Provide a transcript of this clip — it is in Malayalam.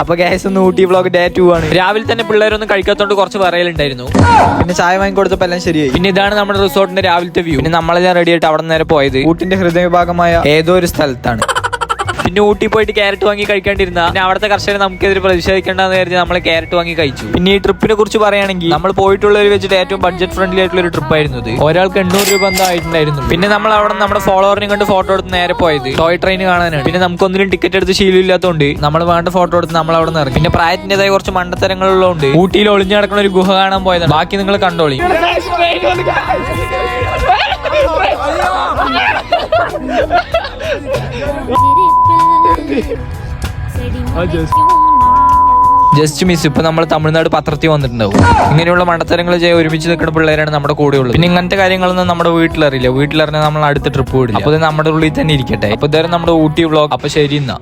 അപ്പൊ ഗ്യാസ് ഒന്ന് ഊട്ടി വ്ലോഗ് ഡേ 2 ആണ്. രാവിലെ തന്നെ പിള്ളേരൊന്നും കഴിക്കാത്തോണ്ട് കുറച്ച് പറയലുണ്ടായിരുന്നു. പിന്നെ ചായ വാങ്ങിക്കൊടുത്തപ്പോ എല്ലാം ശരിയായി. പിന്നെ ഇതാണ് നമ്മുടെ റിസോർട്ടിന്റെ രാവിലത്തെ വ്യൂ. പിന്നെ നമ്മളെല്ലാം റെഡി ആയിട്ട് അവിടെ നേരെ പോയത് ഊട്ടിന്റെ ഹൃദയഭാഗമായ ഏതോ ഒരു സ്ഥലത്താണ്. പിന്നെ ഊട്ടി പോയിട്ട് ക്യാരറ്റ് വാങ്ങി കഴിക്കാണ്ടിരുന്ന പിന്നെ അവിടുത്തെ കർഷകരെ നമുക്കെതിരെ പ്രതിഷേധിക്കേണ്ടെന്ന് കരുതി നമ്മൾ ക്യാരറ്റ് വാങ്ങി കഴിച്ചു. പിന്നെ ഈ ട്രിപ്പിനെ കുറിച്ച് പറയുകയാണെങ്കിൽ നമ്മൾ പോയിട്ടുള്ളവർ വെച്ചിട്ട് ഏറ്റവും ബഡ്ജറ്റ് ഫ്രണ്ട്ലി ആയിട്ടുള്ള ഒരു ട്രിപ്പ് ആയിരുന്നു ഇത്. ഒരാൾക്ക് 800 രൂപ എന്താ ആയിട്ടുണ്ടായിരുന്നു. പിന്നെ നമ്മൾ അവിടെ നമ്മുടെ ഫോളോവറിനെ കണ്ട് ഫോട്ടോ എടുത്ത് നേരെ പോയത് ടോയ് ട്രെയിൻ കാണാനാണ്. പിന്നെ നമുക്കൊന്നിനും ടിക്കറ്റ് എടുത്ത് ശീലമില്ലാത്തതുകൊണ്ട് നമ്മൾ വേണ്ട ഫോട്ടോ എടുത്ത് നമ്മൾ അവിടെ നിന്ന് ഇറങ്ങി. പിന്നെ പ്രായത്തിൻ്റെതായ കുറച്ച് മണ്ടത്തരങ്ങളുള്ളതുകൊണ്ട് ഊട്ടിയിൽ ഒളിഞ്ഞു നടക്കുന്ന ഒരു ഗുഹ കാണാൻ പോയതാണ്. ബാക്കി നിങ്ങൾ കണ്ടോളി. Just miss. ഇപ്പൊ നമ്മൾ തമിഴ്നാട് പത്രത്തിൽ വന്നിട്ടുണ്ടാവും. ഇങ്ങനെയുള്ള മണ്ടത്തരങ്ങൾ ചെയ്യാൻ ഒരുമിച്ച് നിൽക്കുന്ന പിള്ളേരാണ് നമ്മുടെ കൂടെയുള്ളത്. പിന്നെ ഇങ്ങനത്തെ കാര്യങ്ങളൊന്നും നമ്മുടെ വീട്ടിലറിയില്ല. വീട്ടിലറിഞ്ഞാൽ നമ്മൾ അടുത്ത ട്രിപ്പ് വിടില്ല. അപ്പൊ നമ്മുടെ ഉള്ളിൽ തന്നെ ഇരിക്കട്ടെ. അപ്പൊ ഇതായിരുന്നു നമ്മുടെ ഊട്ടി വ്ലോഗ്. അപ്പൊ ശരി എന്നാ.